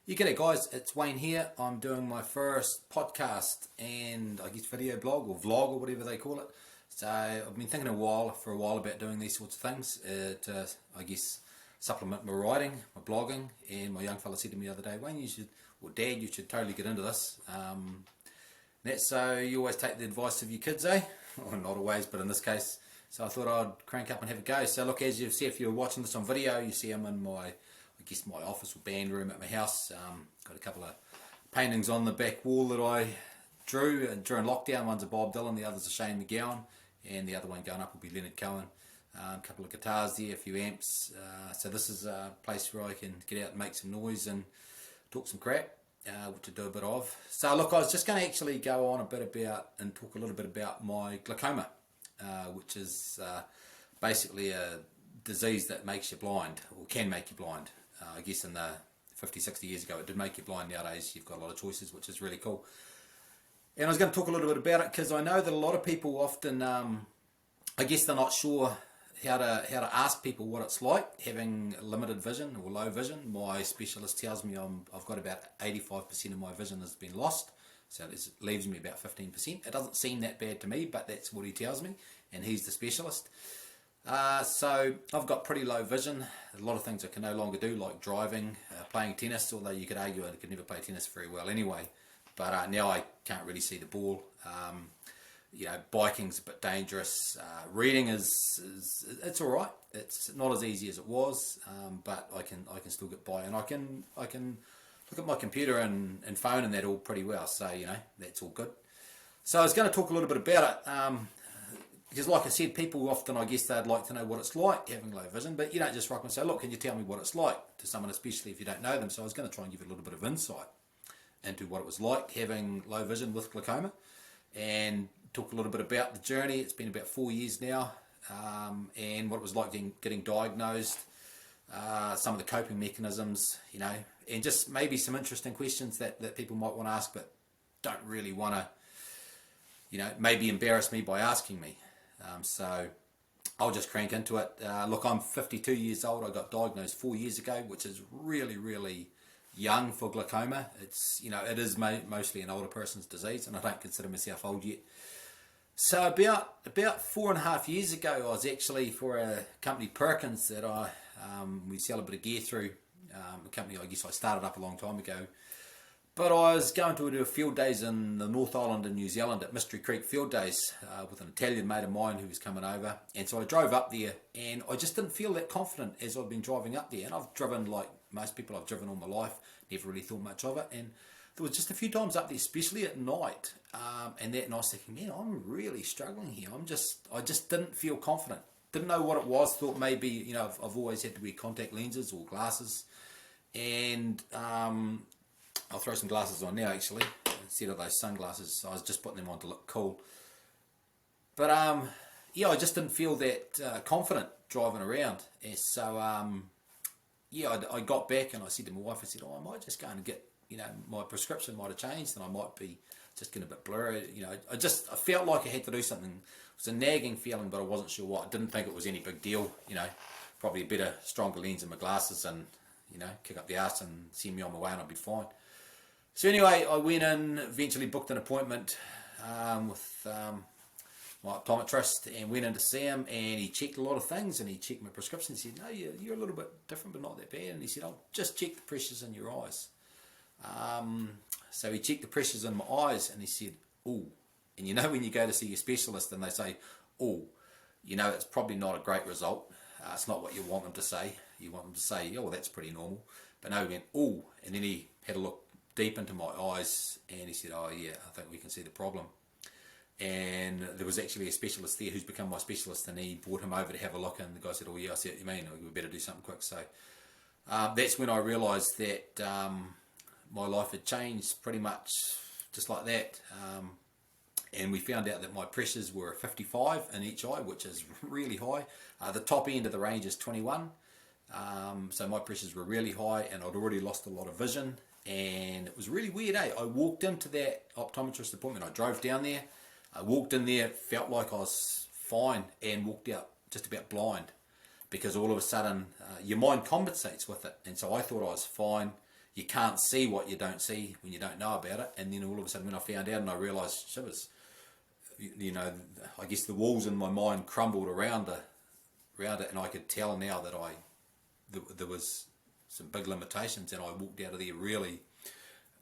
You g'day guys, it's Wayne here. I'm doing my first podcast and I guess video blog or vlog or whatever they call it. So I've been thinking for a while about doing these sorts of things to, I guess, supplement my writing, my blogging. And my young fella said to me the other day, Wayne, Dad, you should totally get into this. That's so you always take the advice of your kids, eh? Well, not always, but in this case. So I thought I'd crank up and have a go. So look, as you see, if you're watching this on video, you see I'm in my office or band room at my house. Got a couple of paintings on the back wall that I drew during lockdown. One's a Bob Dylan, the other's a Shane McGowan, and the other one going up will be Leonard Cohen. A couple of guitars there, a few amps. So this is a place where I can get out and make some noise and talk some crap, which I do a bit of. So look, I was just going to actually go on a bit about and talk a little bit about my glaucoma, which is basically a disease that makes you blind, or can make you blind. I guess in the 50, 60 years ago it did make you blind. Nowadays you've got a lot of choices, which is really cool. And I was going to talk a little bit about it because I know that a lot of people often, I guess they're not sure how to ask people what it's like having limited vision or low vision. My specialist tells me I've got about 85% of my vision has been lost, so this leaves me about 15%. It doesn't seem that bad to me, but that's what he tells me, and he's the specialist. So I've got pretty low vision. A lot of things I can no longer do, like driving, playing tennis, although you could argue I could never play tennis very well anyway. But now I can't really see the ball. Biking's a bit dangerous. Reading it's all right. It's not as easy as it was, but I can still get by, and I can look at my computer and phone and that all pretty well. So that's all good. So I was going to talk a little bit about it. Because like I said, people often, I guess they'd like to know what it's like having low vision, but you don't just rock and say, look, can you tell me what it's like to someone, especially if you don't know them. So I was going to try and give you a little bit of insight into what it was like having low vision with glaucoma, and talk a little bit about the journey. It's been about 4 years now, and what it was like getting diagnosed, some of the coping mechanisms, and just maybe some interesting questions that people might want to ask, but don't really want to, maybe embarrass me by asking me. So I'll just crank into it. Look, I'm 52 years old. I got diagnosed 4 years ago, which is really, really young for glaucoma. It's, it is mostly an older person's disease, and I don't consider myself old yet. So about 4.5 years ago, I was actually for a company, Perkins, that we sell a bit of gear through, a company I guess I started up a long time ago. But I was going to do field days in the North Island in New Zealand at Mystery Creek Field Days with an Italian mate of mine who was coming over. And so I drove up there, and I just didn't feel that confident as I'd been driving up there. And I've driven like most people, I've driven all my life, never really thought much of it. And there was just a few times up there, especially at night, and I was thinking, man, I'm really struggling here. I just didn't feel confident. Didn't know what it was. Thought maybe, I've always had to wear contact lenses or glasses. And I'll throw some glasses on now, actually, instead of those sunglasses. I was just putting them on to look cool. But I just didn't feel that confident driving around. And so I got back and I said to my wife, I said, I might just go and get, my prescription might have changed and I might be just getting a bit blurry. I felt like I had to do something. It was a nagging feeling, but I wasn't sure what. I didn't think it was any big deal. Probably a better, stronger lens in my glasses and, kick up the arse and send me on my way and I'd be fine. So anyway, I went in, eventually booked an appointment with my optometrist and went in to see him, and he checked a lot of things, and he checked my prescription. He said, no, you're a little bit different, but not that bad. And he said, I'll just check the pressures in your eyes. So he checked the pressures in my eyes, and he said, oh. And when you go to see your specialist and they say, oh, it's probably not a great result. It's not what you want them to say. You want them to say, oh, well, that's pretty normal. But no, he went, oh. And then he had a look deep into my eyes, and he said, oh yeah, I think we can see the problem. And there was actually a specialist there who's become my specialist, and he brought him over to have a look, and the guy said, oh yeah, I see what you mean, we better do something quick. So that's when I realised that my life had changed pretty much just like that. And we found out that my pressures were 55 in each eye, which is really high. The top end of the range is 21. So my pressures were really high, and I'd already lost a lot of vision. And it was really weird, I walked into that optometrist appointment, I drove down there, I walked in there, felt like I was fine, and walked out just about blind, because all of a sudden your mind compensates with it. And so I thought I was fine, you can't see what you don't see when you don't know about it. And then all of a sudden when I found out and I realised, shivers, you know, I guess the walls in my mind crumbled around it, and I could tell now that there was some big limitations, and I walked out of there really,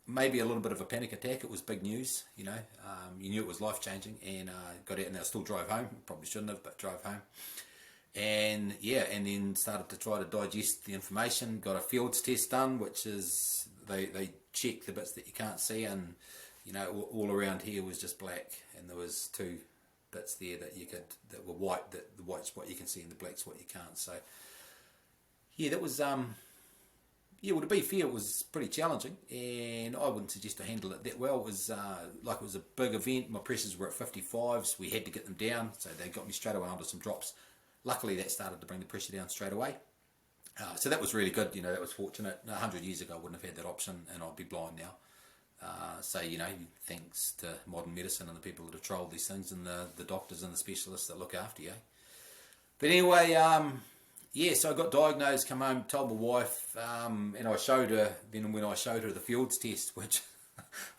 maybe a little bit of a panic attack. It was big news, you know. You knew it was life changing, and got out and I still drove home. Probably shouldn't have, but drove home. And yeah, and then started to try to digest the information. Got a fields test done, which is they check the bits that you can't see, and you know, all around here was just black, and there was 2 bits there that were white. That the white's what you can see, and the black's what you can't. So yeah, that was yeah, well, to be fair, it was pretty challenging, and I wouldn't suggest I handled it that well. It was like it was a big event. My pressures were at 55s. We had to get them down, so they got me straight away onto some drops. Luckily, that started to bring the pressure down straight away. So that was really good. You know, that was fortunate. 100 years ago, I wouldn't have had that option, and I'd be blind now. So, you know, thanks to modern medicine and the people that have trialled these things, and the doctors and the specialists that look after you. But anyway, yeah, so I got diagnosed, come home, told my wife, and I showed her, then when I showed her the fields test, which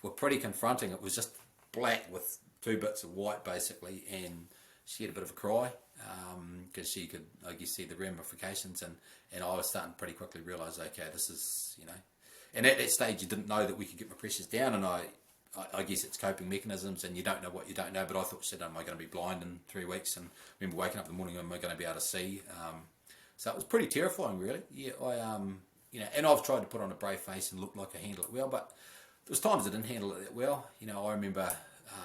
were pretty confronting, it was just black with 2 bits of white basically, and she had a bit of a cry, because she could, I guess, see the ramifications, and I was starting to pretty quickly realise, okay, this is, you know, and at that stage you didn't know that we could get my pressures down, and I guess it's coping mechanisms, and you don't know what you don't know, but I thought, shit, am I going to be blind in 3 weeks? And I remember waking up in the morning, am I going to be able to see? So it was pretty terrifying, really. Yeah, you know, and I've tried to put on a brave face and look like I handle it well, but there was times I didn't handle it that well. You know, I remember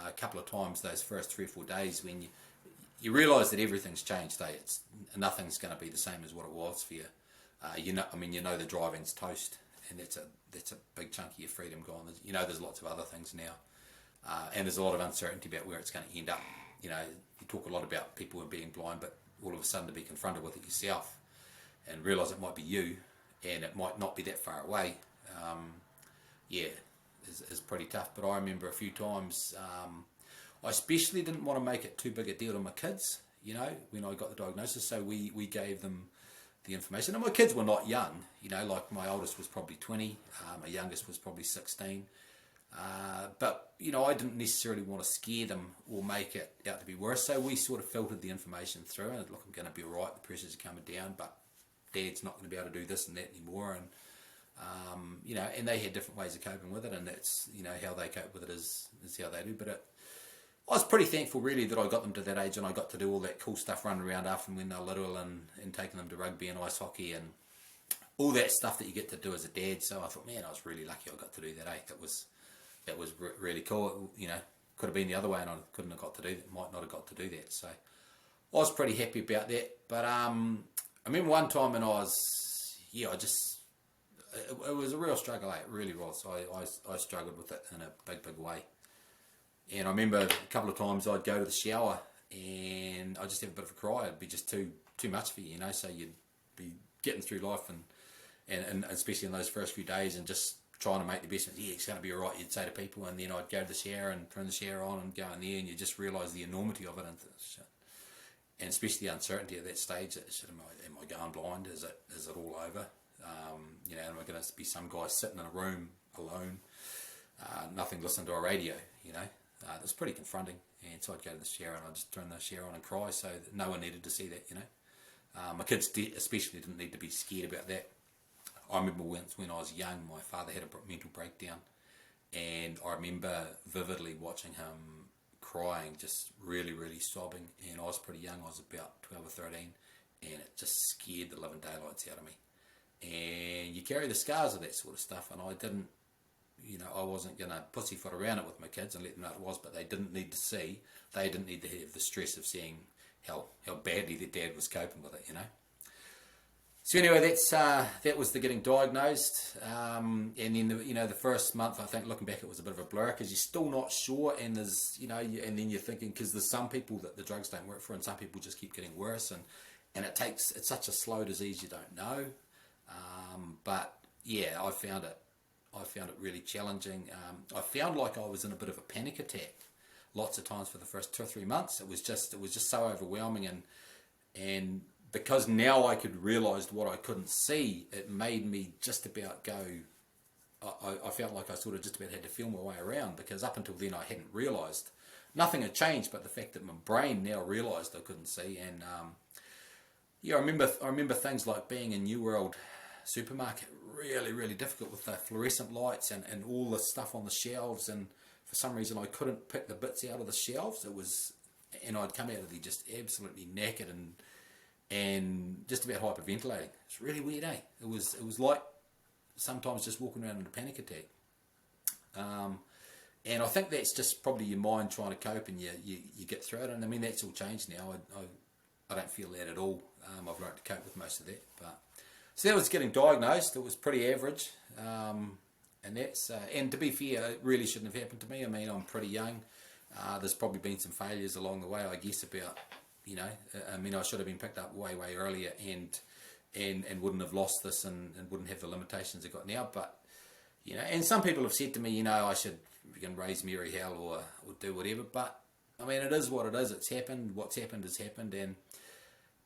a couple of times those first 3 or 4 days when you realise that everything's changed. Nothing's going to be the same as what it was for you. You know, I mean, you know, the driving's toast, and that's a big chunk of your freedom gone. You know, there's lots of other things now, and there's a lot of uncertainty about where it's going to end up. You know, you talk a lot about people being blind, but all of a sudden to be confronted with it yourself and realise it might be you, and it might not be that far away, yeah, is pretty tough. But I remember a few times, I especially didn't want to make it too big a deal to my kids, you know, when I got the diagnosis, so we gave them the information. And my kids were not young, you know, like my oldest was probably 20, my youngest was probably 16, but, you know, I didn't necessarily want to scare them or make it out to be worse, so we sort of filtered the information through, and look, I'm going to be alright, the pressures are coming down, but Dad's not going to be able to do this and that anymore, and you know, and they had different ways of coping with it, and that's, you know, how they cope with it is how they do. But I was pretty thankful really that I got them to that age, and I got to do all that cool stuff running around after when they were little, and taking them to rugby and ice hockey and all that stuff that you get to do as a dad. So I thought, man, I was really lucky I got to do that. That was really cool. You know, could have been the other way, and I couldn't have got to do that. Might not have got to do that. So I was pretty happy about that. But I remember one time when I was, yeah, it was a real struggle, it really was. I struggled with it in a big way. And I remember a couple of times I'd go to the shower and I'd just have a bit of a cry. It'd be just too much for you, you know, so you'd be getting through life and especially in those first few days and just trying to make the best of it. Yeah, it's going to be alright, you'd say to people, and then I'd go to the shower and turn the shower on and go in there, and you just realise the enormity of it, and especially the uncertainty at that stage. Am I going blind? Is it all over? You know, am I going to be some guy sitting in a room alone, nothing, listening to a radio? You know, it was pretty confronting. And so I'd go to the shower and I'd just turn the shower on and cry, so that no one needed to see that. You know, my kids especially didn't need to be scared about that. I remember when I was young, my father had a mental breakdown, and I remember vividly watching him crying, just really sobbing, and I was pretty young, I was about 12 or 13, and it just scared the living daylights out of me. And you carry the scars of that sort of stuff, and I didn't, you know, I wasn't going to pussyfoot around it with my kids and let them know it was, but they didn't need to see, they didn't need to have the stress of seeing how badly their dad was coping with it, you know. So anyway, that was the getting diagnosed, and then the first month, I think looking back, it was a bit of a blur because you're still not sure, and there's, you know, and then you're thinking, because there's some people that the drugs don't work for, and some people just keep getting worse, and it's such a slow disease, you don't know, but yeah, I found it really challenging. I found like I was in a bit of a panic attack lots of times for the first 2 or 3 months. It was just so overwhelming, and because now I could realise what I couldn't see, it made me just about go I felt like I sort of just about had to feel my way around, because up until then I hadn't realised. Nothing had changed, but the fact that my brain now realised I couldn't see. And yeah, I remember things like being in New World supermarket, really difficult with the fluorescent lights and all the stuff on the shelves, and for some reason I couldn't pick the bits out of the shelves. And I'd come out of there just absolutely knackered and just about hyperventilating. It's really weird, eh? It was like sometimes just walking around in a panic attack. And I think that's just probably your mind trying to cope, and you get through it. And I mean, that's all changed now. I don't feel that at all. I've learned to cope with most of that. But so that was getting diagnosed. It was pretty average, and to be fair, it really shouldn't have happened to me. I mean, I'm pretty young. There's probably been some failures along the way, I guess, about, I mean, I should have been picked up way earlier and wouldn't have lost this and wouldn't have the limitations I got now. But and some people have said to me, I should raise Mary hell or do whatever. But I mean, it is what it is. It's happened. What's happened has happened. And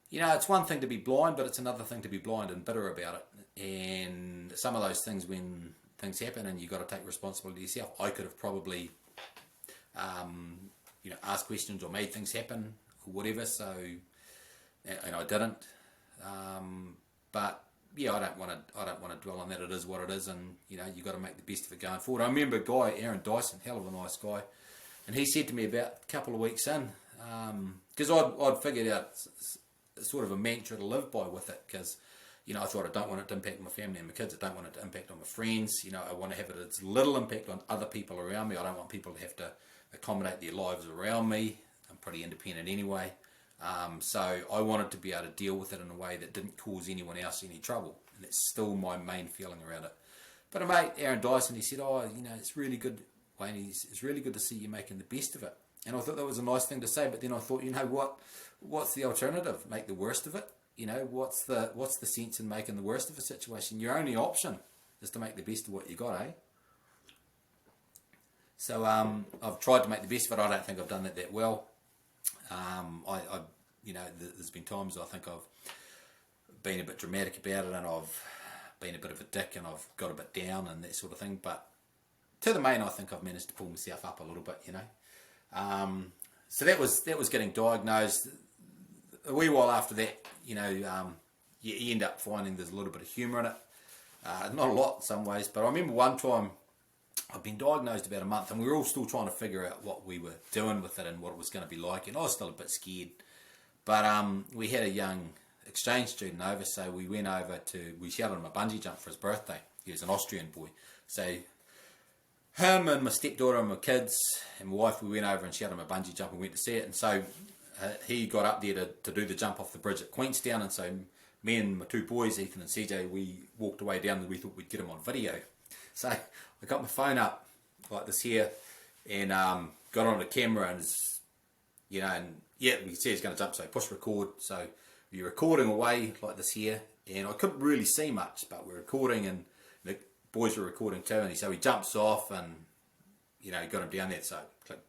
it's one thing to be blind, but it's another thing to be blind and bitter about it. And some of those things, when things happen and you got to take responsibility yourself, I could have probably asked questions or made things happen or whatever. So, and I didn't. But yeah, I don't want to dwell on that. It is what it is, and you got to make the best of it going forward. I remember a guy, Aaron Dyson, hell of a nice guy, and he said to me about a couple of weeks in, because I'd figured out sort of a mantra to live by with it, because I thought I don't want it to impact my family and my kids. I don't want it to impact on my friends. I want to have it as little impact on other people around me. I don't want people to have to accommodate their lives around me. I'm pretty independent anyway. So I wanted to be able to deal with it in a way that didn't cause anyone else any trouble, and it's still my main feeling around it. But a mate, Aaron Dyson, he said, it's really good, Wayne, it's really good to see you making the best of it. And I thought that was a nice thing to say, but then I thought, what's the alternative? Make the worst of it? What's the sense in making the worst of a situation? Your only option is to make the best of what you got, eh? So I've tried to make the best of it. I don't think I've done that well. There's been times I think I've been a bit dramatic about it, and I've been a bit of a dick, and I've got a bit down and that sort of thing. But to the main, I think I've managed to pull myself up a little bit, So that was getting diagnosed. A wee while after that, you end up finding there's a little bit of humour in it. Not a lot in some ways, but I remember one time I'd been diagnosed about a month, and we were all still trying to figure out what we were doing with it and what it was going to be like, and I was still a bit scared. But we had a young exchange student over, so we went over we shouted him a bungee jump for his birthday. He was an Austrian boy. So him and my stepdaughter and my kids and my wife, we went over and shouted him a bungee jump and went to see it. And so he got up there to do the jump off the bridge at Queenstown, and so me and my two boys, Ethan and CJ, we walked away down and we thought we'd get him on video. So I got my phone up like this here and got on the camera, and we could see he's going to jump, so push record. So we're recording away like this here, and I couldn't really see much, but we're recording, and the boys were recording too, and so he jumps off, and got him down there, so click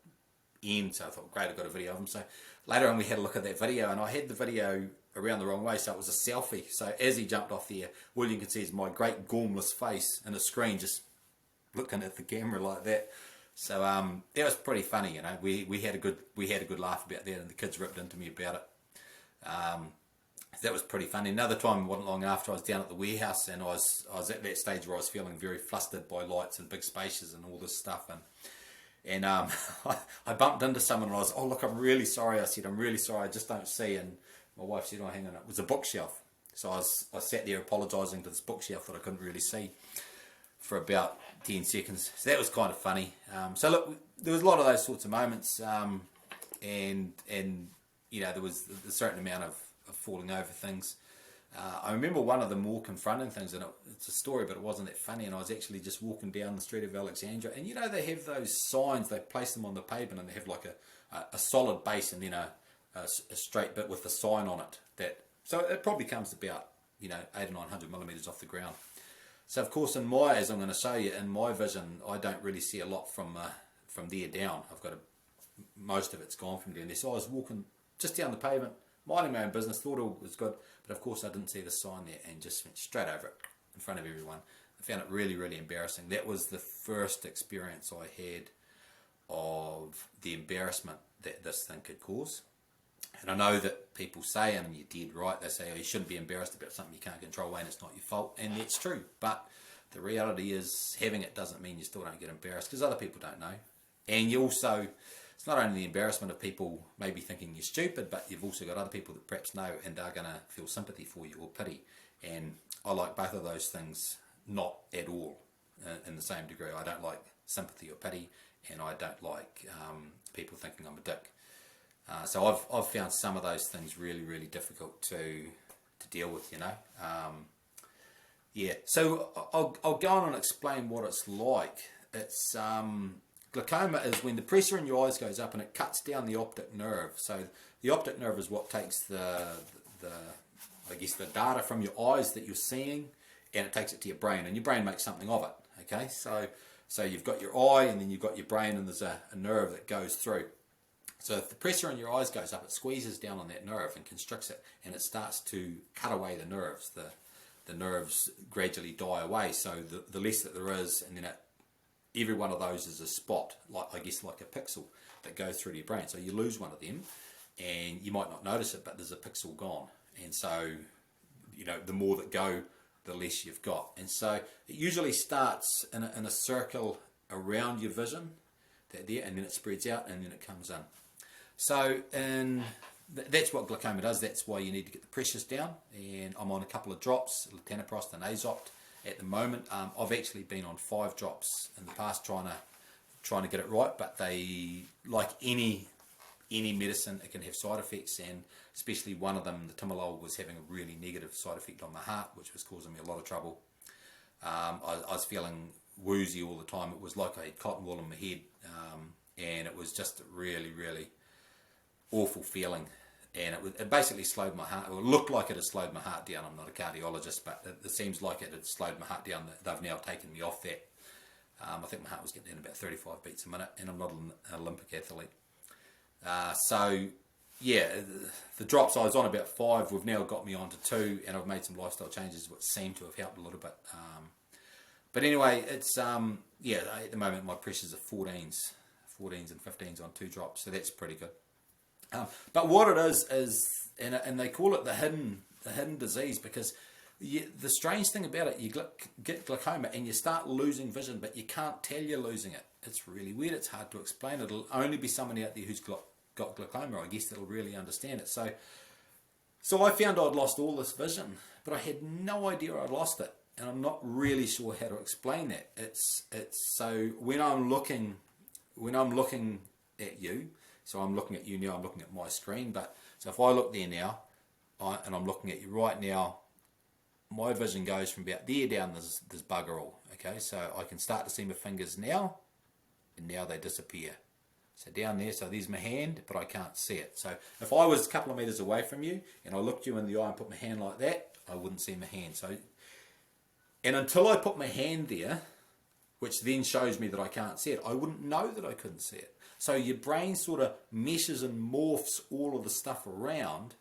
end. So I thought, great, I got a video of him. So later on we had a look at that video, and I had the video around the wrong way, so it was a selfie. So as he jumped off there, all you can see is my great gormless face in a screen just looking at the camera like that. So that was pretty funny, we had a good laugh about that, and the kids ripped into me about it. That was pretty funny. Another time, wasn't long after, I was down at the warehouse, and I was at that stage where I was feeling very flustered by lights and big spaces and all this stuff, and I bumped into someone, and I was, oh look, I'm really sorry. I said, I'm really sorry, I just don't see. And my wife said, oh hang on, it was a bookshelf. So I sat there apologising to this bookshelf that I couldn't really see for about 10 seconds. So that was kind of funny. So look, there was a lot of those sorts of moments, and there was a certain amount of falling over things. I remember one of the more confronting things, and it's a story, but it wasn't that funny, and I was actually just walking down the street of Alexandria, and they have those signs, they place them on the pavement, and they have like a solid base and then a straight bit with a sign on it. So it probably comes about 800 or 900 millimeters off the ground. So of course, as I'm going to show you, in my vision, I don't really see a lot from there down. Most of it's gone from down there. So I was walking just down the pavement, minding my own business, thought all was good, but of course I didn't see the sign there, and just went straight over it in front of everyone. I found it really, really embarrassing. That was the first experience I had of the embarrassment that this thing could cause. And I know that people say, and you're dead right, they say, oh, you shouldn't be embarrassed about something you can't control, and it's not your fault, and that's true. But the reality is, having it doesn't mean you still don't get embarrassed, because other people don't know. And you also, it's not only the embarrassment of people maybe thinking you're stupid, but you've also got other people that perhaps know and are going to feel sympathy for you or pity. And I like both of those things not at all in the same degree. I don't like sympathy or pity, and I don't like people thinking I'm a dick. So I've found some of those things really, really difficult to deal with, you know. Yeah, so I'll go on and explain what it's like. It's glaucoma is when the pressure in your eyes goes up and it cuts down the optic nerve. So the optic nerve is what takes the I guess the data from your eyes that you're seeing, and it takes it to your brain, and your brain makes something of it. Okay, so you've got your eye, and then you've got your brain, and there's a nerve that goes through. So if the pressure in your eyes goes up, it squeezes down on that nerve and constricts it, and it starts to cut away the nerves. The nerves gradually die away, so the less that there is, and then every one of those is a spot, like I guess like a pixel that goes through to your brain. So you lose one of them, and you might not notice it, but there's a pixel gone. And so, you know, the more that go, the less you've got. And so it usually starts in a circle around your vision, and then it spreads out, and then it comes in. So that's what glaucoma does. That's why you need to get the pressures down. And I'm on a couple of drops, latanoprost and azopt at the moment. I've actually been on 5 drops in the past trying to get it right. But they, like any medicine, it can have side effects, and especially one of them, the timolol, was having a really negative side effect on my heart, which was causing me a lot of trouble. I was feeling woozy all the time. It was like I had cotton wool in my head, and it was just a really, really awful feeling, and it basically slowed my heart. It looked like it had slowed my heart down. I'm not a cardiologist, but it seems like it had slowed my heart down. They've now taken me off that. I think my heart was getting down about 35 beats a minute, and I'm not an Olympic athlete. So yeah, the drops, I was on about 5, we've now got me on to 2, and I've made some lifestyle changes which seem to have helped a little bit. But anyway, it's yeah, at the moment my pressures are 14s and 15s on 2 drops, so that's pretty good. But what it is, and they call it the hidden disease, because the strange thing about it, you get glaucoma and you start losing vision, but you can't tell you're losing it. It's really weird. It's hard to explain. It'll only be somebody out there who's got glaucoma, I guess, that'll really understand it. So I found I'd lost all this vision, but I had no idea I'd lost it, and I'm not really sure how to explain that. It's so when I'm looking at you. So I'm looking at you now, I'm looking at my screen, but so if I look there now, and I'm looking at you right now, my vision goes from about there down this bugger all, okay? So I can start to see my fingers now, and now they disappear. So down there, so there's my hand, but I can't see it. So if I was a couple of meters away from you, and I looked you in the eye and put my hand like that, I wouldn't see my hand. So, and until I put my hand there, which then shows me that I can't see it, I wouldn't know that I couldn't see it. So your brain sort of meshes and morphs all of the stuff around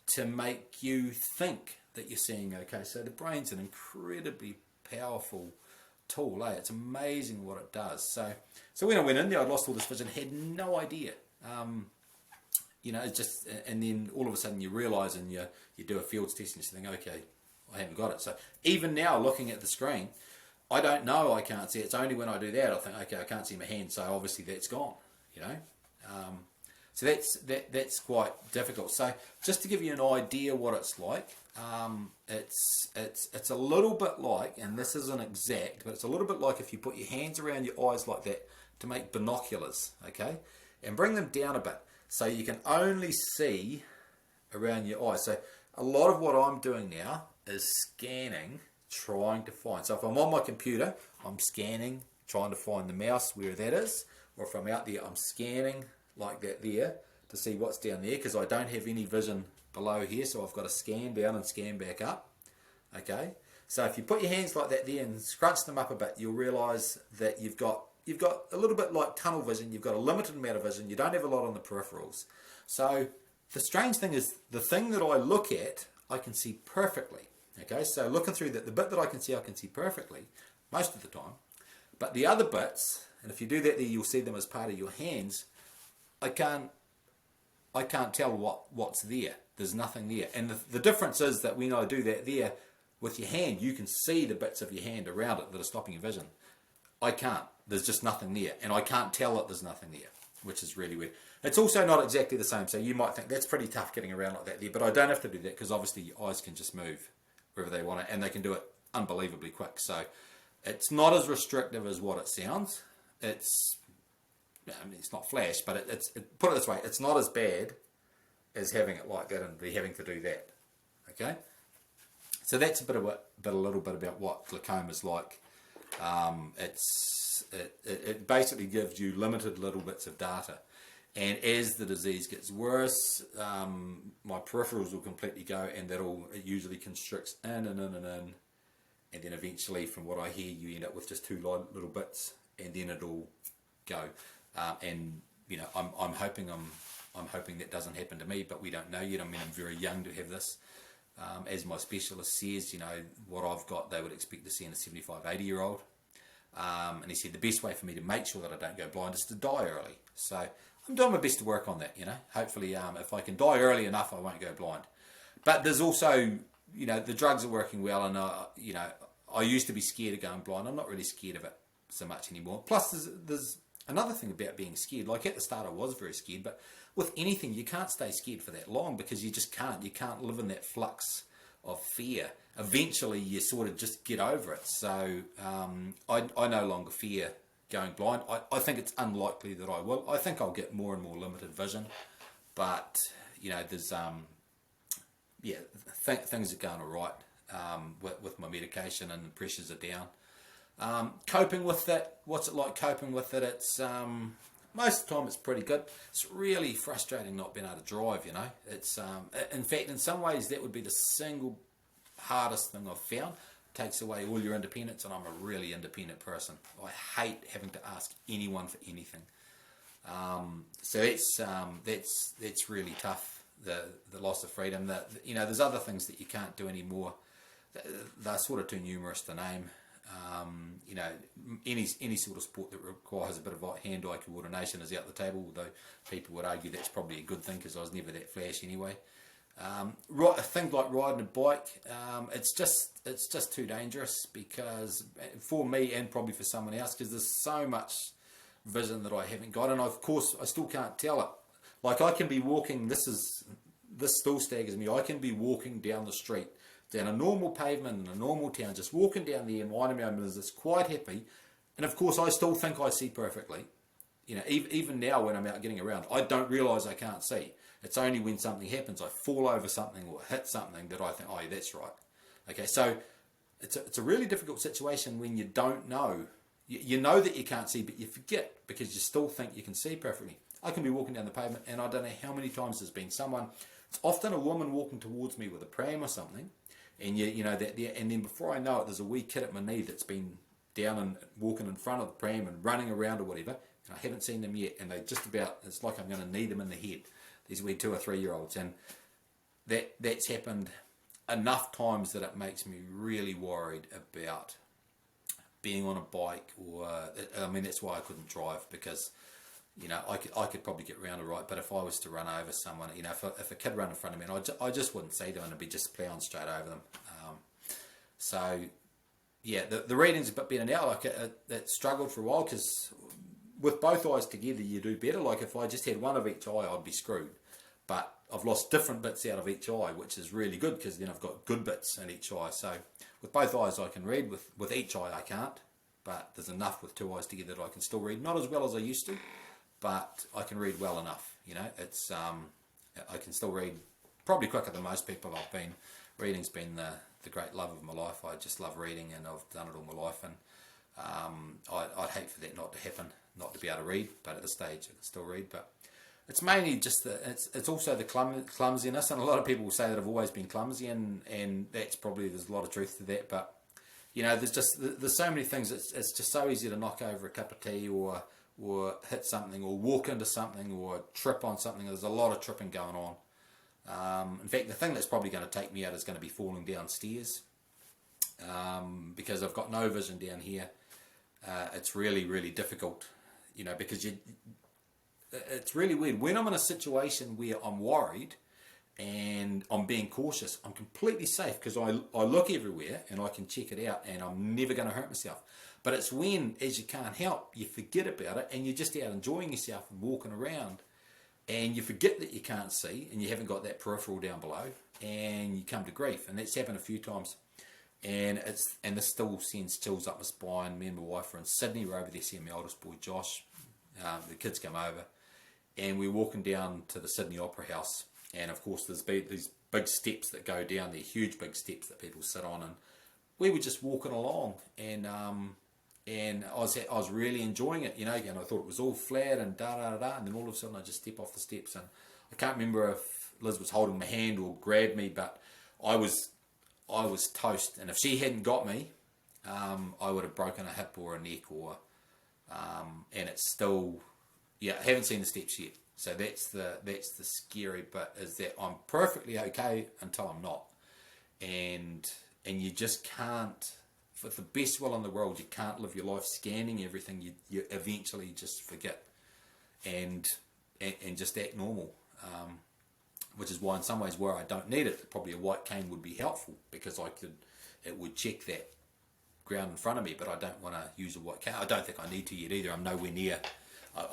to make you think that you're seeing okay. So the brain's an incredibly powerful tool, eh? It's amazing what it does. So when I went in there, I'd lost all this vision, had no idea. You know, it's just, and then all of a sudden you realise, and you do a fields test and you think, okay, I haven't got it. So even now, looking at the screen, I don't know I can't see it. It's only when I do that I think, okay, I can't see my hand, so obviously that's gone. You know, so that's quite difficult. So just to give you an idea what it's like, it's a little bit like, and this isn't exact, but it's a little bit like if you put your hands around your eyes like that to make binoculars, okay, and bring them down a bit so you can only see around your eyes. So a lot of what I'm doing now is scanning, trying to find. So if I'm on my computer, I'm scanning, trying to find the mouse where that is. Or if I'm out there, I'm scanning like that there to see what's down there, because I don't have any vision below here, so I've got to scan down and scan back up. Okay, so if you put your hands like that there and scrunch them up a bit, you'll realise that you've got a little bit like tunnel vision. You've got a limited amount of vision. You don't have a lot on the peripherals. So the strange thing is, the thing that I look at, I can see perfectly. Okay, so looking through that, the bit that I can see perfectly most of the time. But the other bits, and if you do that there, you'll see them as part of your hands. I can't tell what's there. There's nothing there. And the difference is that when I do that there with your hand, you can see the bits of your hand around it that are stopping your vision. I can't. There's just nothing there. And I can't tell that there's nothing there, which is really weird. It's also not exactly the same. So you might think that's pretty tough getting around like that there. But I don't have to do that because obviously your eyes can just move wherever they want it. And they can do it unbelievably quick. So it's not as restrictive as what it sounds. It's not flash, but put it this way, it's not as bad as having it like that and having to do that. Okay, so that's a little bit about what glaucoma is like. It basically gives you limited little bits of data, and as the disease gets worse, my peripherals will completely go, and it usually constricts in and in and in, and then eventually, from what I hear, you end up with just two little bits, and then it'll go. And you know, I'm hoping that doesn't happen to me, but we don't know yet. I mean, I'm very young to have this. As my specialist says, you know, what I've got, they would expect to see in a 75, 80-year-old. And he said the best way for me to make sure that I don't go blind is to die early. So I'm doing my best to work on that. You know, hopefully, if I can die early enough, I won't go blind. But there's also, you know, the drugs are working well, and you know, I used to be scared of going blind. I'm not really scared of it so much anymore. Plus, there's another thing about being scared. Like at the start, I was very scared, but with anything, you can't stay scared for that long because you just can't. You can't live in that flux of fear. Eventually, you sort of just get over it. So I no longer fear going blind. I think it's unlikely that I will. I think I'll get more and more limited vision, but you know, there's things are going all right with my medication, and the pressures are down. Coping with it, what's it like coping with it? It's most of the time it's pretty good. It's really frustrating not being able to drive, you know. It's in fact, in some ways, that would be the single hardest thing I've found. It takes away all your independence, and I'm a really independent person. I hate having to ask anyone for anything. So that's really tough. The loss of freedom. You know, there's other things that you can't do anymore. They're sort of too numerous to name. You know, any sort of sport that requires a bit of hand-eye coordination is out the table, although people would argue that's probably a good thing because I was never that flash anyway. Things like riding a bike, it's just too dangerous because for me and probably for someone else, because there's so much vision that I haven't got, and of course I still can't tell it. Like I can be walking, this still staggers me, I can be walking down the street, down a normal pavement in a normal town, just walking down there and minding my own business, quite happy, and of course I still think I see perfectly. You know, even now when I'm out getting around, I don't realise I can't see. It's only when something happens, I fall over something or hit something, that I think, oh, yeah, that's right. Okay, so it's a really difficult situation when you don't know. You know that you can't see, but you forget because you still think you can see perfectly. I can be walking down the pavement, and I don't know how many times there's been someone. It's often a woman walking towards me with a pram or something, and you know that there, and then before I know it, there's a wee kid at my knee that's been down and walking in front of the pram and running around or whatever, and I haven't seen them yet, and they just about, it's like I'm going to knee them in the head. These wee 2 or 3 year olds, and that's happened enough times that it makes me really worried about being on a bike, or I mean that's why I couldn't drive, because you know I could probably get round all right, but if I was to run over someone, you know, if a kid ran in front of me, and I just wouldn't see them, and I'd be just ploughing straight over them. So yeah, the reading's a bit better now. Like it struggled for a while because with both eyes together you do better. Like if I just had one of each eye, I'd be screwed. But I've lost different bits out of each eye, which is really good because then I've got good bits in each eye. So with both eyes I can read, with each eye I can't. But there's enough with 2 eyes together that I can still read. Not as well as I used to, but I can read well enough. You know, it's I can still read probably quicker than most people. Reading's been the great love of my life. I just love reading, and I've done it all my life. And I'd hate for that not to happen, not to be able to read. But at this stage I can still read. But it's mainly just it's also the clumsiness, and a lot of people will say that I've always been clumsy, and that's probably, there's a lot of truth to that. But you know, there's so many things. It's just so easy to knock over a cup of tea, or hit something, or walk into something, or trip on something. There's a lot of tripping going on. In fact, the thing that's probably going to take me out is going to be falling downstairs. because I've got no vision down here. It's really, really difficult, because it's really weird. When I'm in a situation where I'm worried and I'm being cautious, I'm completely safe because I look everywhere and I can check it out and I'm never going to hurt myself. But it's when, as you can't help, you forget about it and you're just out enjoying yourself and walking around and you forget that you can't see and you haven't got that peripheral down below and you come to grief. And that's happened a few times. And this still sends chills up my spine. Me and my wife are in Sydney. We're over there seeing my oldest boy, Josh. The kids come over. And we're walking down to the Sydney Opera House. And of course there's these big steps that go down there, huge big steps that people sit on. And we were just walking along. And I was really enjoying it, and I thought it was all flat and da-da-da-da. And then all of a sudden I just step off the steps. And I can't remember if Liz was holding my hand or grabbed me, but I was toast, and if she hadn't got me, I would have broken a hip or a neck, and it's still, I haven't seen the steps yet. So that's the scary bit, is that I'm perfectly okay until I'm not, and you just can't, with the best will in the world, you can't live your life scanning everything. You eventually just forget, and just act normal. Which is why in some ways where I don't need it, probably a white cane would be helpful, because it would check that ground in front of me, but I don't want to use a white cane. I don't think I need to yet either. I'm nowhere near,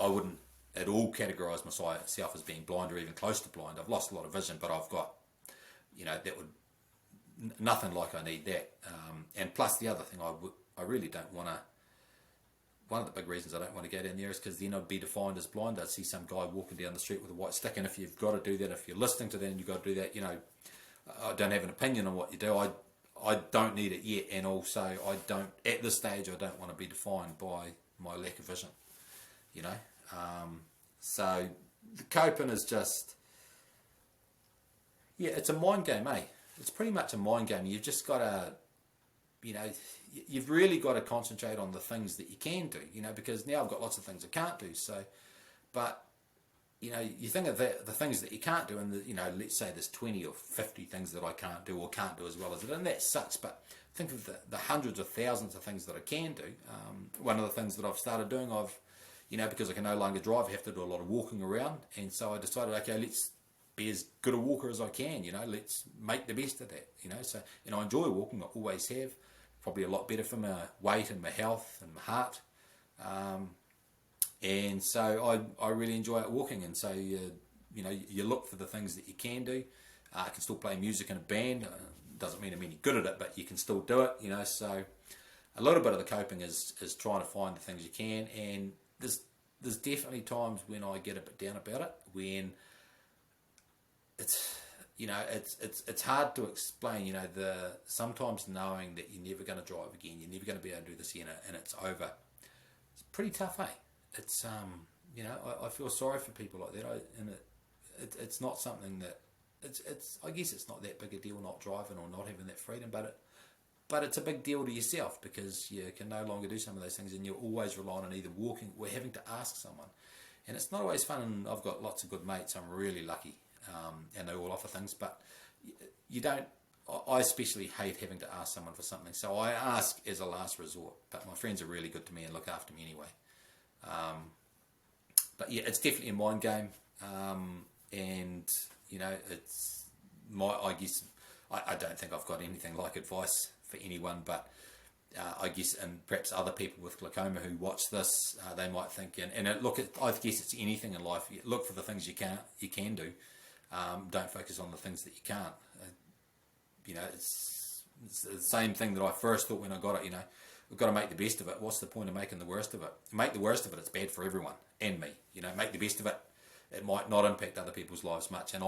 I wouldn't at all categorise myself as being blind or even close to blind. I've lost a lot of vision, but I've got, that would, nothing like I need that. And plus the other thing I really don't want to, one of the big reasons I don't want to go down there is because then I'd be defined as blind. I'd see some guy walking down the street with a white stick, and if you've got to do that, if you're listening to that and you've got to do that, I don't have an opinion on what you do. I don't need it yet, and also at this stage, I don't want to be defined by my lack of vision, So the coping is just, it's a mind game, eh? It's pretty much a mind game. You've just got to, you've really got to concentrate on the things that you can do, because now I've got lots of things I can't do. So, but, you think of the things that you can't do, and let's say there's 20 or 50 things that I can't do or can't do as well as it, and that sucks. But think of the hundreds of thousands of things that I can do. One of the things that I've started doing, because I can no longer drive, I have to do a lot of walking around, and so I decided, okay, let's be as good a walker as I can, let's make the best of that, so, I enjoy walking, I always have, probably a lot better for my weight and my health and my heart, and so I really enjoy out walking, and so, you look for the things that you can do. I can still play music in a band, doesn't mean I'm any good at it, but you can still do it, so a little bit of the coping is trying to find the things you can, and there's definitely times when I get a bit down about it, when it's hard to explain, sometimes knowing that you're never going to drive again, you're never going to be able to do this again, and it's over. It's pretty tough, eh? It's I feel sorry for people like that. It's not something that it's I guess it's not that big a deal not driving or not having that freedom, but it's a big deal to yourself, because you can no longer do some of those things, and you're always relying on either walking or having to ask someone, and it's not always fun. And I've got lots of good mates. I'm really lucky. And they all offer things, but you don't. I especially hate having to ask someone for something, so I ask as a last resort. But my friends are really good to me and look after me anyway. But it's definitely a mind game, and it's I guess I don't think I've got anything like advice for anyone, but I guess, and perhaps other people with glaucoma who watch this, they might think, I guess it's anything in life. You look for the things you can do. Don't focus on the things that you can't. It's the same thing that I first thought when I got it. We've got to make the best of it. What's the point of making the worst of it? Make the worst of it, it's bad for everyone and me. Make the best of it. It might not impact other people's lives much. And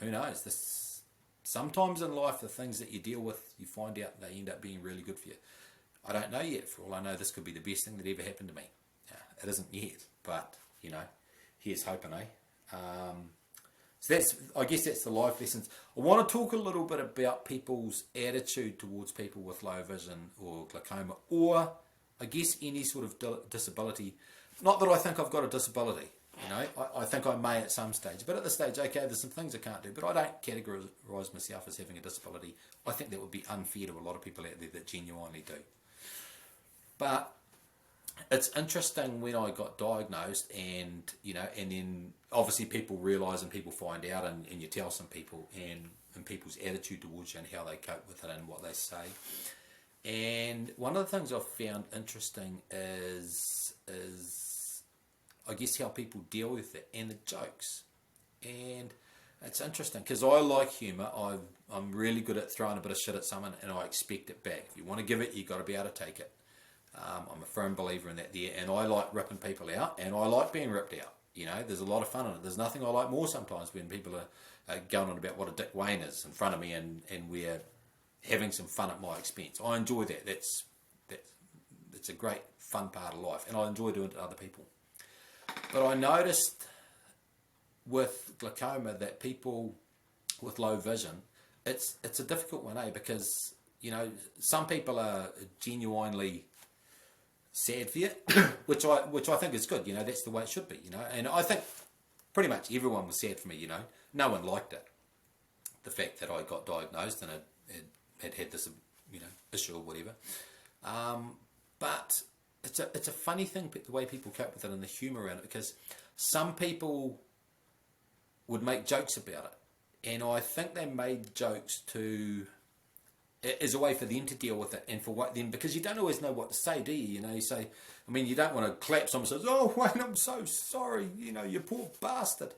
who knows? Sometimes in life, the things that you deal with, you find out they end up being really good for you. I don't know yet. For all I know, this could be the best thing that ever happened to me. It isn't yet, but here's hoping, eh? So I guess that's the life lessons. I want to talk a little bit about people's attitude towards people with low vision or glaucoma, or I guess any sort of disability. Not that I think I've got a disability. You know, I think I may at some stage, but at this stage, okay, there's some things I can't do, but I don't categorise myself as having a disability. I think that would be unfair to a lot of people out there that genuinely do. But it's interesting when I got diagnosed, and you know, and then obviously people realise and people find out, and you tell some people, and people's attitude towards you and how they cope with it and what they say. And one of the things I've found interesting is I guess how people deal with it and the jokes. And it's interesting because I like humour. I'm really good at throwing a bit of shit at someone and I expect it back. If you want to give it, you've got to be able to take it. I'm a firm believer in that there. And I like ripping people out, and I like being ripped out. You know, there's a lot of fun in it. There's nothing I like more sometimes when people are going on about what a Dick Wayne is in front of me, and we're having some fun at my expense. I enjoy that. That's a great fun part of life, and I enjoy doing it to other people. But I noticed with glaucoma that people with low vision, it's a difficult one, because you know, some people are genuinely sad for you, which I think is good. You know, that's the way it should be. You know, and I think pretty much everyone was sad for me. You know, no one liked it. The fact that I got diagnosed and had this, you know, issue or whatever. But it's a funny thing, the way people cope with it and the humour around it, because some people would make jokes about it, and I think they made jokes as a way for them to deal with it, and for what them, because you don't always know what to say, do you? You know, you say, I mean, you don't want to clap someone who says, "Oh, Wayne, I'm so sorry, you know, you poor bastard."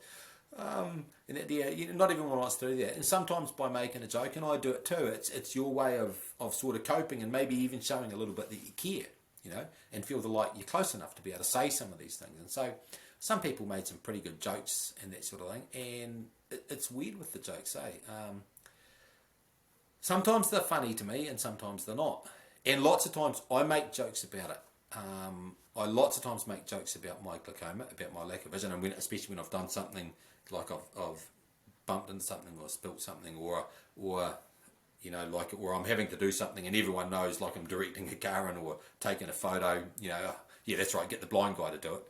And at the you not everyone wants to do that. And sometimes by making a joke, and I do it too, it's your way of sort of coping, and maybe even showing a little bit that you care, you know, and feel like you're close enough to be able to say some of these things. And so some people made some pretty good jokes and that sort of thing, and it's weird with the jokes, eh? Sometimes they're funny to me, and sometimes they're not. And lots of times I make jokes about it. I lots of times make jokes about my glaucoma, about my lack of vision, and especially when I've done something like I've bumped into something or spilt something, or you know, like, or I'm having to do something and everyone knows, like I'm directing a car in or taking a photo, you know, yeah, that's right, get the blind guy to do it.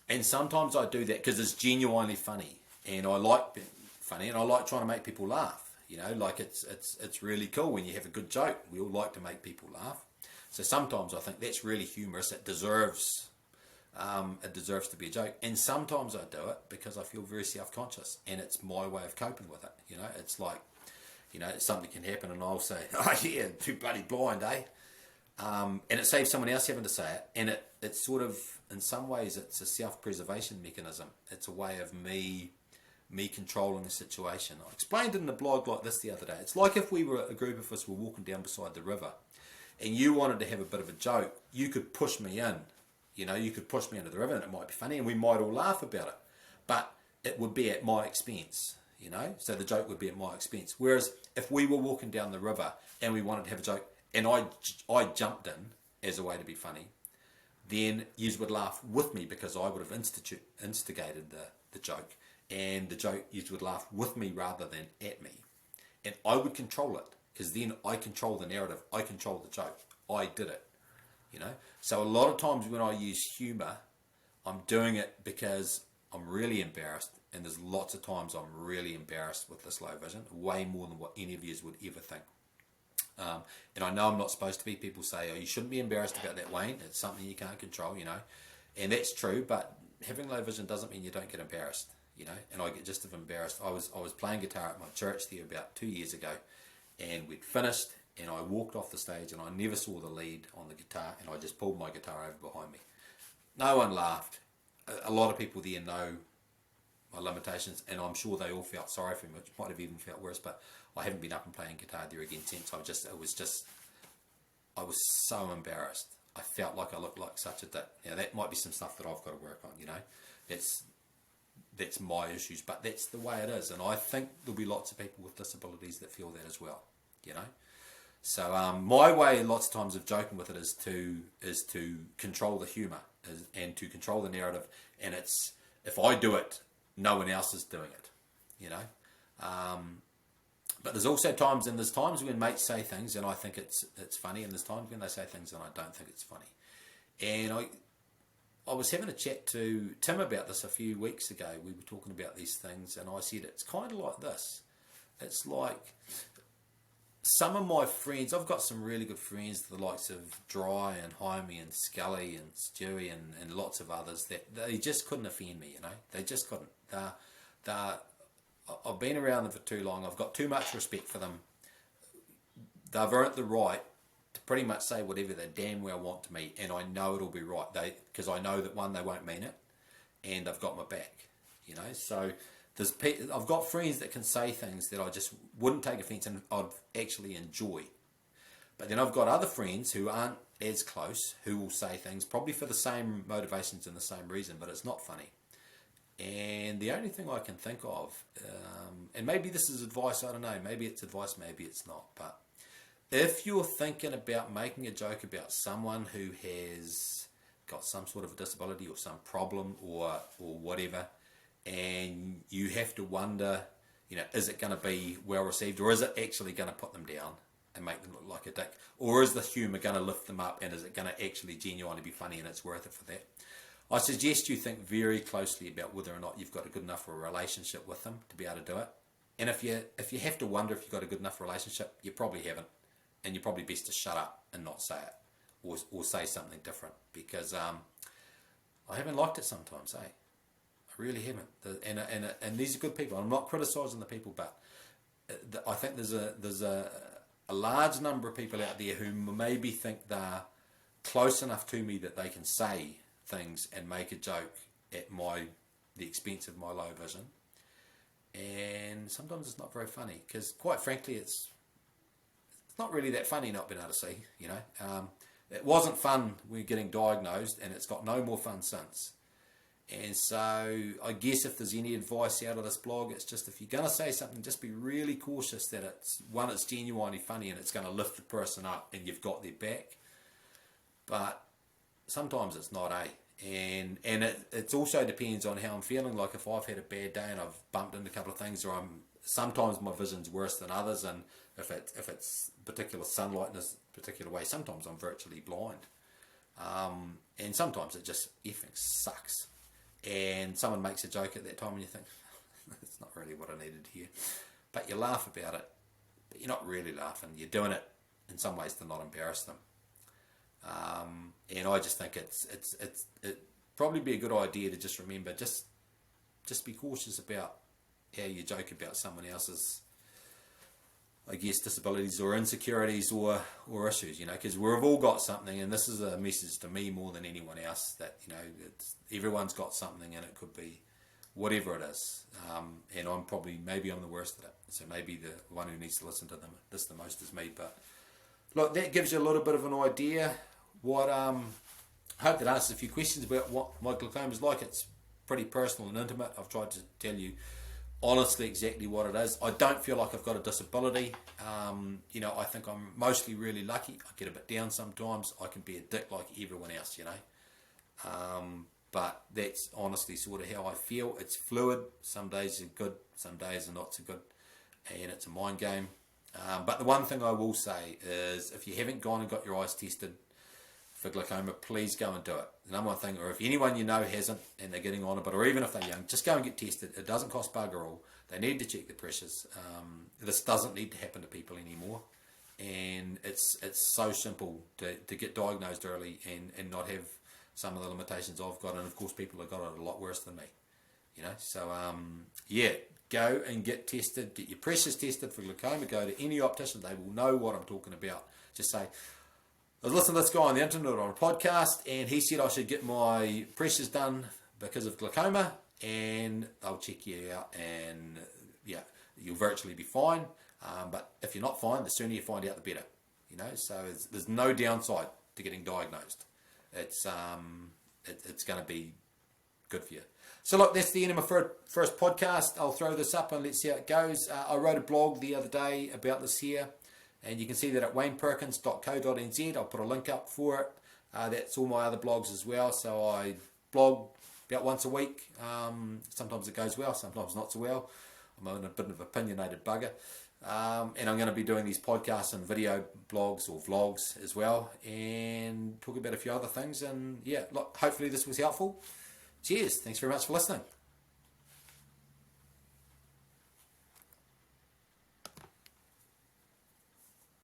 And sometimes I do that because it's genuinely funny, and I like being funny, and I like trying to make people laugh. You know, like it's really cool when you have a good joke. We all like to make people laugh. So sometimes I think that's really humorous. It deserves to be a joke. And sometimes I do it because I feel very self-conscious, and it's my way of coping with it. You know, it's like, you know, something can happen and I'll say, "Oh yeah, too bloody blind, eh?" And it saves someone else having to say it. And it's sort of, in some ways, it's a self-preservation mechanism. It's a way of me controlling the situation. I explained it in a blog like this the other day. It's like if a group of us were walking down beside the river, and you wanted to have a bit of a joke, you could push me in. You know, you could push me into the river, and it might be funny, and we might all laugh about it. But it would be at my expense, you know? So the joke would be at my expense. Whereas if we were walking down the river and we wanted to have a joke, and I jumped in as a way to be funny, then you would laugh with me because I would have instigated the joke. And the joke, you would laugh with me rather than at me. And I would control it, because then I control the narrative. I control the joke. I did it, you know. So a lot of times when I use humour, I'm doing it because I'm really embarrassed. And there's lots of times I'm really embarrassed with this low vision, way more than what any of you would ever think. And I know I'm not supposed to be. People say, "Oh, you shouldn't be embarrassed about that, Wayne. It's something you can't control," you know. And that's true, but having low vision doesn't mean you don't get embarrassed. You know, and I get just as embarrassed. I was playing guitar at my church there about 2 years ago, and we'd finished, and I walked off the stage, and I never saw the lead on the guitar, and I just pulled my guitar over behind me. No one laughed. A lot of people there know my limitations, and I'm sure they all felt sorry for me, which might have even felt worse, but I haven't been up and playing guitar there again since. I was so embarrassed. I felt like I looked like such a dick. Now that might be some stuff that I've got to work on, you know. That's my issues, but that's the way it is, and I think there'll be lots of people with disabilities that feel that as well, you know. So my way, lots of times, of joking with it is to control the humour and to control the narrative, and it's, if I do it, no one else is doing it, you know. But there's also times, and there's times when mates say things and I think it's funny, and there's times when they say things and I don't think it's funny, and I was having a chat to Tim about this a few weeks ago. We were talking about these things, and I said it's kind of like this. It's like some of my friends, I've got some really good friends, the likes of Dry and Jaime and Scully and Stewie and lots of others, that they just couldn't offend me, you know. They just couldn't. I've been around them for too long. I've got too much respect for them. They've earned the right to pretty much say whatever they damn well want to me, and I know it'll be right. Because I know that, one, they won't mean it, and they've got my back, you know. So I've got friends that can say things that I just wouldn't take offence and I'd actually enjoy. But then I've got other friends who aren't as close, who will say things probably for the same motivations and the same reason, but it's not funny. And the only thing I can think of, and maybe this is advice, I don't know, maybe it's advice, maybe it's not, but if you're thinking about making a joke about someone who has got some sort of a disability or some problem or whatever, and you have to wonder, you know, is it going to be well received, or is it actually going to put them down and make them look like a dick, or is the humour going to lift them up, and is it going to actually genuinely be funny and it's worth it for that? I suggest you think very closely about whether or not you've got a good enough relationship with them to be able to do it. And if you have to wonder if you've got a good enough relationship, you probably haven't, and you're probably best to shut up and not say it, or say something different, because I haven't liked it sometimes, eh? I really haven't. And these are good people. I'm not criticising the people, but I think there's a large number of people out there who maybe think they're close enough to me that they can say things and make a joke at the expense of my low vision, and sometimes it's not very funny, because quite frankly it's not really that funny not being able to see, you know. It wasn't fun when getting diagnosed, and it's got no more fun since. And so I guess if there's any advice out of this blog, it's just, if you're going to say something, just be really cautious that it's genuinely funny and it's going to lift the person up and you've got their back. But sometimes it's not, eh? And it also depends on how I'm feeling. Like if I've had a bad day and I've bumped into a couple of things, or sometimes my vision's worse than others, and if it's particular sunlight in a particular way, sometimes I'm virtually blind. And sometimes it just effing sucks. And someone makes a joke at that time and you think, it's not really what I needed to hear. But you laugh about it, but you're not really laughing. You're doing it in some ways to not embarrass them. And I just think it'd probably be a good idea to just remember, just be cautious about how you joke about someone else's, I guess, disabilities or insecurities or issues, you know, because we've all got something, and this is a message to me more than anyone else, that, you know, everyone's got something, and it could be whatever it is, and maybe I'm the worst at it, so maybe the one who needs to listen to this the most is me. But look, that gives you a little bit of an idea. I hope that answers a few questions about what my glaucoma is like. It's pretty personal and intimate. I've tried to tell you honestly exactly what it is. I don't feel like I've got a disability. You know, I think I'm mostly really lucky. I get a bit down sometimes. I can be a dick like everyone else, you know. But that's honestly sort of how I feel. It's fluid. Some days are good, some days are not so good, and it's a mind game. But the one thing I will say is, if you haven't gone and got your eyes tested for glaucoma, please go and do it. The number one thing, or if anyone you know hasn't and they're getting on it, or even if they're young, just go and get tested. It doesn't cost bugger all. They need to check the pressures. This doesn't need to happen to people anymore, and it's so simple to get diagnosed early and not have some of the limitations I've got. And of course, people have got it a lot worse than me, you know. So yeah, go and get tested. Get your pressures tested for glaucoma. Go to any optician. They will know what I'm talking about. Just say, I was listening to this guy on the internet on a podcast, and he said I should get my pressures done because of glaucoma, and they'll check you out, and yeah, you'll virtually be fine. But if you're not fine, the sooner you find out, the better. You know, so there's no downside to getting diagnosed. It's going to be good for you. So look, that's the end of my first podcast. I'll throw this up and let's see how it goes. I wrote a blog the other day about this here, and you can see that at wayneperkins.co.nz. I'll put a link up for it. That's all my other blogs as well. So I blog about once a week. Sometimes it goes well, sometimes not so well. I'm a bit of an opinionated bugger. And I'm going to be doing these podcasts and video blogs or vlogs as well, and talk about a few other things. And yeah, look, hopefully this was helpful. Cheers. Thanks very much for listening.